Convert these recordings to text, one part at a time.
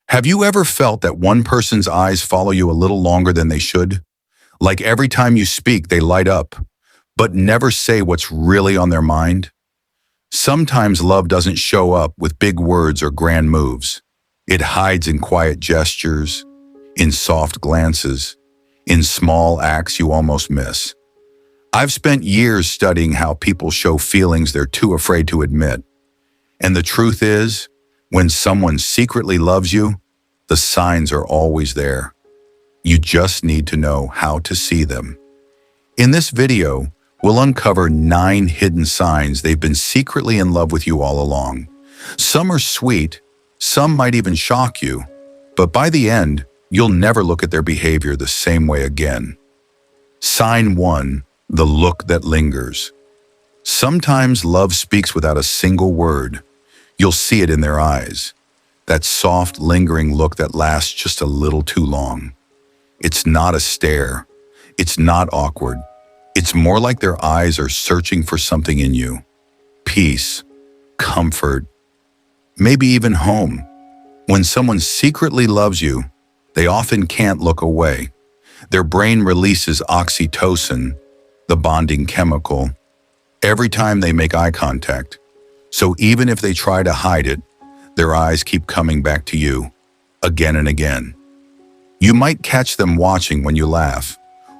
Have you ever felt that one person's eyes follow you a little longer than they should? Like every time you speak, they light up, but never say what's really on their mind? Sometimes love doesn't show up with big words or grand moves. It hides in quiet gestures, in soft glances, in small acts you almost miss. I've spent years studying how people show feelings they're too afraid to admit. And the truth is, when someone secretly loves you, the signs are always there. You just need to know how to see them. In this video, we'll uncover 9 hidden signs they've been secretly in love with you all along. Some are sweet, some might even shock you, but by the end, you'll never look at their behavior the same way again. Sign 1, the look that lingers. Sometimes love speaks without a single word. You'll see it in their eyes. That soft, lingering look that lasts just a little too long. It's not a stare. It's not awkward. It's more like their eyes are searching for something in you. Peace, comfort, maybe even home. When someone secretly loves you, they often can't look away. Their brain releases oxytocin, the bonding chemical, every time they make eye contact. So even if they try to hide it, their eyes keep coming back to you, again and again. You might catch them watching when you laugh,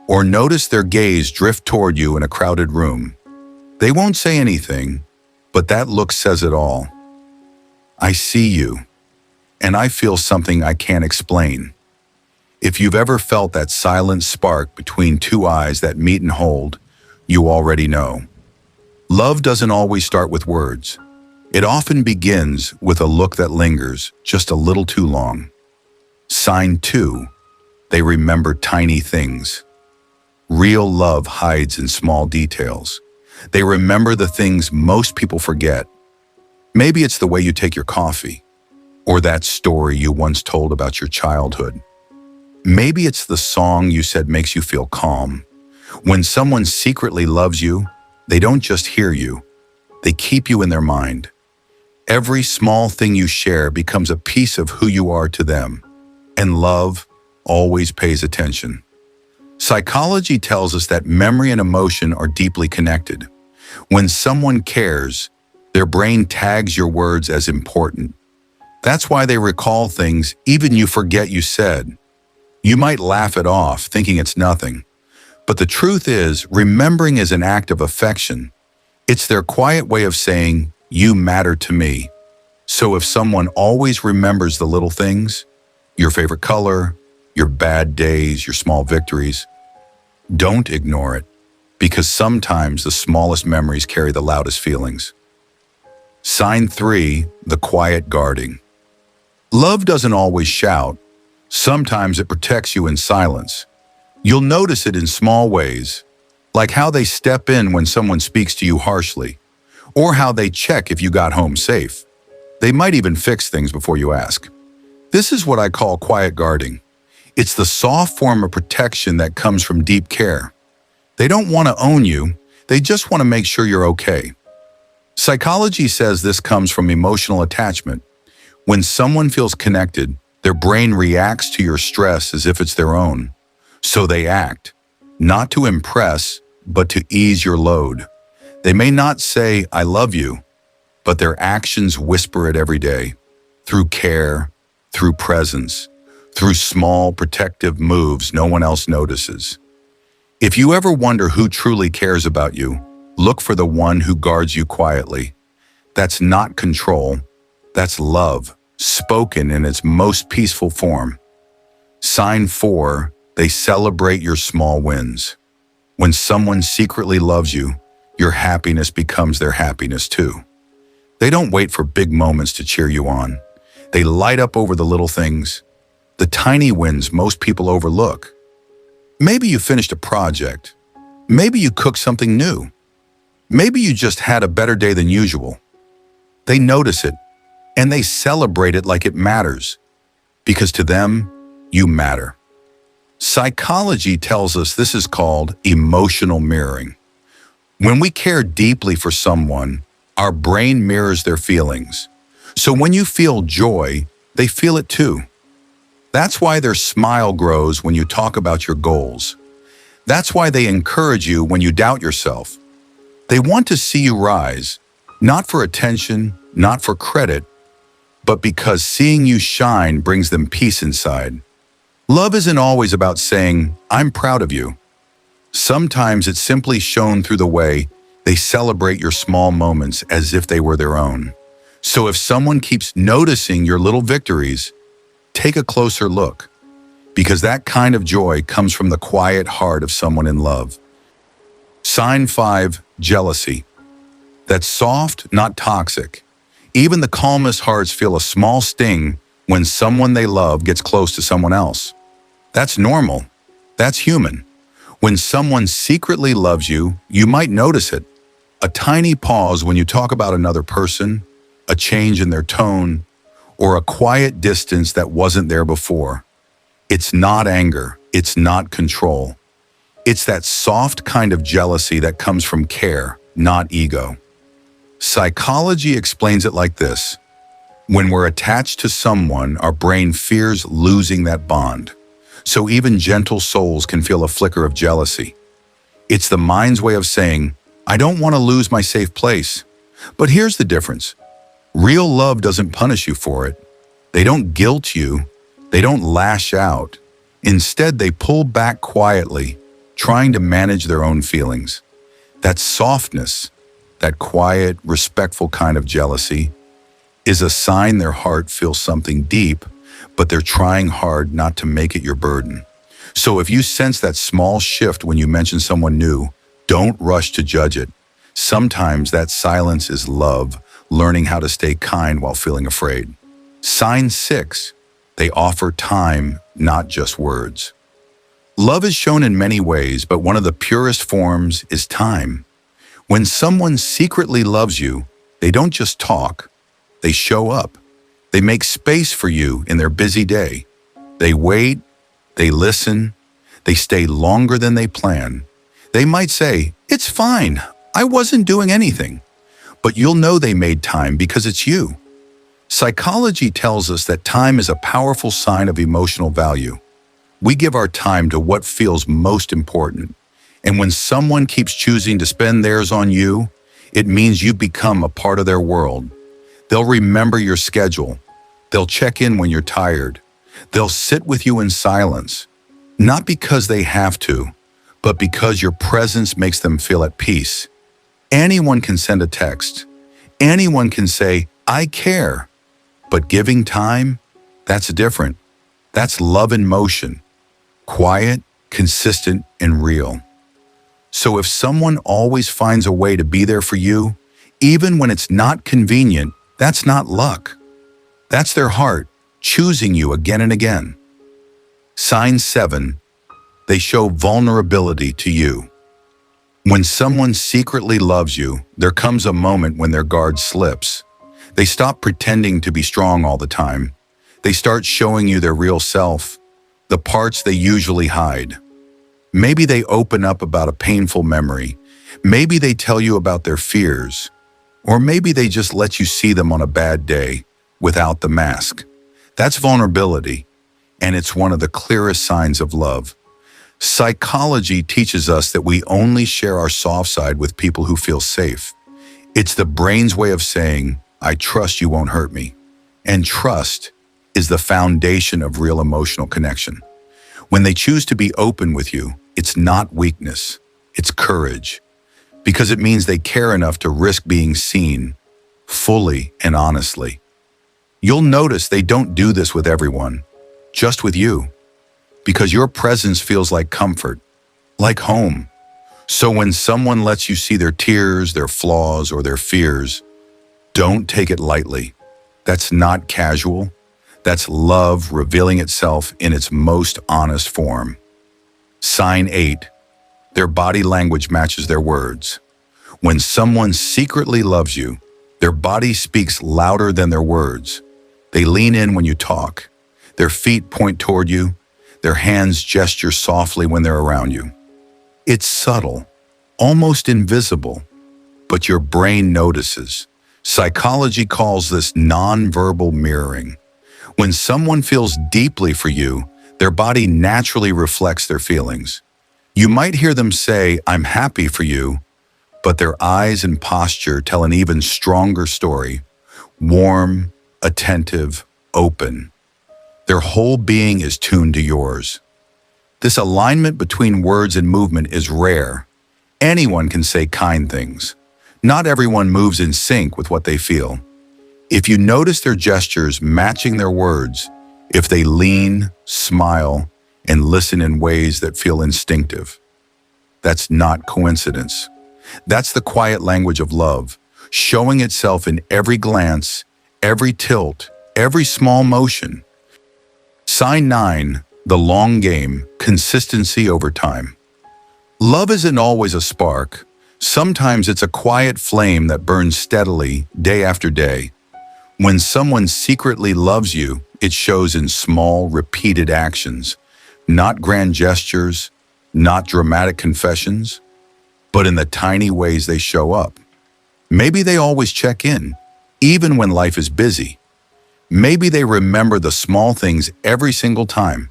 or notice their gaze drift toward you in a crowded room. They won't say anything, but that look says it all. I see you, and I feel something I can't explain. If you've ever felt that silent spark between two eyes that meet and hold, you already know. Love doesn't always start with words. It often begins with a look that lingers just a little too long. Sign 2, they remember tiny things. Real love hides in small details. They remember the things most people forget. Maybe it's the way you take your coffee, or that story you once told about your childhood. Maybe it's the song you said makes you feel calm. When someone secretly loves you, they don't just hear you, they keep you in their mind. Every small thing you share becomes a piece of who you are to them, and love always pays attention. Psychology tells us that memory and emotion are deeply connected. When someone cares, their brain tags your words as important. That's why they recall things even you forget you said. You might laugh it off, thinking it's nothing. But the truth is, remembering is an act of affection. It's their quiet way of saying, you matter to me. So if someone always remembers the little things, your favorite color, your bad days, your small victories, don't ignore it, because sometimes the smallest memories carry the loudest feelings. Sign 3, the quiet guarding. Love doesn't always shout. Sometimes it protects you in silence. You'll notice it in small ways, like how they step in when someone speaks to you harshly, or how they check if you got home safe. They might even fix things before you ask. This is what I call quiet guarding. It's the soft form of protection that comes from deep care. They don't want to own you, they just want to make sure you're okay. Psychology says this comes from emotional attachment. When someone feels connected, their brain reacts to your stress as if it's their own. So they act, not to impress, but to ease your load. They may not say, I love you, but their actions whisper it every day, through care, through presence, through small protective moves no one else notices. If you ever wonder who truly cares about you, look for the one who guards you quietly. That's not control, that's love, spoken in its most peaceful form. Sign 4, they celebrate your small wins. When someone secretly loves you, your happiness becomes their happiness too. They don't wait for big moments to cheer you on. They light up over the little things, the tiny wins most people overlook. Maybe you finished a project. Maybe you cooked something new. Maybe you just had a better day than usual. They notice it, and they celebrate it like it matters, because to them, you matter. Psychology tells us this is called emotional mirroring. When we care deeply for someone, our brain mirrors their feelings. So when you feel joy, they feel it too. That's why their smile grows when you talk about your goals. That's why they encourage you when you doubt yourself. They want to see you rise, not for attention, not for credit, but because seeing you shine brings them peace inside. Love isn't always about saying, "I'm proud of you." Sometimes it's simply shown through the way they celebrate your small moments as if they were their own. So if someone keeps noticing your little victories, take a closer look, because that kind of joy comes from the quiet heart of someone in love. Sign 5, jealousy. That's soft, not toxic. Even the calmest hearts feel a small sting when someone they love gets close to someone else. That's normal. That's human. When someone secretly loves you, you might notice it. A tiny pause when you talk about another person, a change in their tone, or a quiet distance that wasn't there before. It's not anger. It's not control. It's that soft kind of jealousy that comes from care, not ego. Psychology explains it like this. When we're attached to someone, our brain fears losing that bond. So even gentle souls can feel a flicker of jealousy. It's the mind's way of saying, "I don't want to lose my safe place." But here's the difference. Real love doesn't punish you for it. They don't guilt you. They don't lash out. Instead, they pull back quietly, trying to manage their own feelings. That softness, that quiet, respectful kind of jealousy, is a sign their heart feels something deep, but they're trying hard not to make it your burden. So if you sense that small shift when you mention someone new, don't rush to judge it. Sometimes that silence is love, learning how to stay kind while feeling afraid. Sign 6, they offer time, not just words. Love is shown in many ways, but one of the purest forms is time. When someone secretly loves you, they don't just talk, they show up. They make space for you in their busy day. They wait, they listen, they stay longer than they plan. They might say, "It's fine, I wasn't doing anything." But you'll know they made time because it's you. Psychology tells us that time is a powerful sign of emotional value. We give our time to what feels most important. And when someone keeps choosing to spend theirs on you, it means you become a part of their world. They'll remember your schedule. They'll check in when you're tired. They'll sit with you in silence, not because they have to, but because your presence makes them feel at peace. Anyone can send a text. Anyone can say, "I care." But giving time, that's different. That's love in motion. Quiet, consistent, and real. So if someone always finds a way to be there for you, even when it's not convenient, that's not luck. That's their heart, choosing you again and again. Sign 7, they show vulnerability to you. When someone secretly loves you, there comes a moment when their guard slips. They stop pretending to be strong all the time. They start showing you their real self, the parts they usually hide. Maybe they open up about a painful memory. Maybe they tell you about their fears. Or maybe they just let you see them on a bad day without the mask. That's vulnerability, and it's one of the clearest signs of love. Psychology teaches us that we only share our soft side with people who feel safe. It's the brain's way of saying, "I trust you won't hurt me." And trust is the foundation of real emotional connection. When they choose to be open with you, it's not weakness, it's courage. Because it means they care enough to risk being seen, fully and honestly. You'll notice they don't do this with everyone, just with you. Because your presence feels like comfort, like home. So when someone lets you see their tears, their flaws, or their fears, don't take it lightly. That's not casual. That's love revealing itself in its most honest form. Sign 8, their body language matches their words. When someone secretly loves you, their body speaks louder than their words. They lean in when you talk. Their feet point toward you. Their hands gesture softly when they're around you. It's subtle, almost invisible, but your brain notices. Psychology calls this nonverbal mirroring. When someone feels deeply for you, their body naturally reflects their feelings. You might hear them say, "I'm happy for you," but their eyes and posture tell an even stronger story. Warm, attentive, open. Their whole being is tuned to yours. This alignment between words and movement is rare. Anyone can say kind things. Not everyone moves in sync with what they feel. If you notice their gestures matching their words, if they lean, smile, and listen in ways that feel instinctive, that's not coincidence. That's the quiet language of love, showing itself in every glance, every tilt, every small motion. Sign 9, the long game, consistency over time. Love isn't always a spark. Sometimes it's a quiet flame that burns steadily, day after day. When someone secretly loves you, it shows in small, repeated actions, not grand gestures, not dramatic confessions, but in the tiny ways they show up. Maybe they always check in, even when life is busy. Maybe they remember the small things every single time.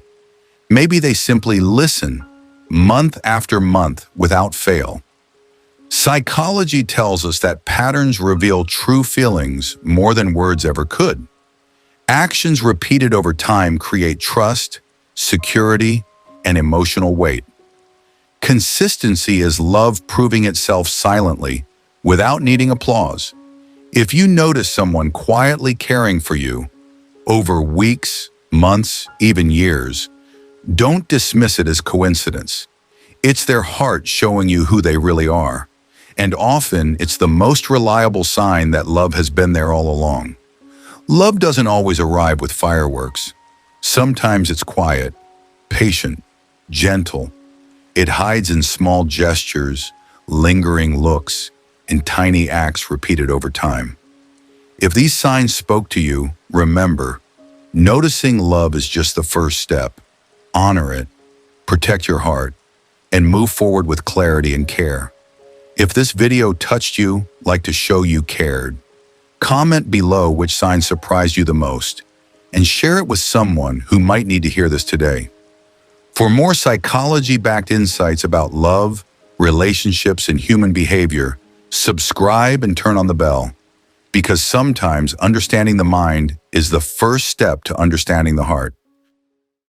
Maybe they simply listen, month after month, without fail. Psychology tells us that patterns reveal true feelings more than words ever could. Actions repeated over time create trust, security, and emotional weight. Consistency is love proving itself silently, without needing applause. If you notice someone quietly caring for you, over weeks, months, even years, don't dismiss it as coincidence. It's their heart showing you who they really are. And often, it's the most reliable sign that love has been there all along. Love doesn't always arrive with fireworks. Sometimes it's quiet, patient, gentle. It hides in small gestures, lingering looks, and tiny acts repeated over time. If these signs spoke to you, remember, noticing love is just the first step. Honor it, protect your heart, and move forward with clarity and care. If this video touched you, like to show you cared, comment below which sign surprised you the most, and share it with someone who might need to hear this today. For more psychology-backed insights about love, relationships, and human behavior, subscribe and turn on the bell, because sometimes understanding the mind is the first step to understanding the heart.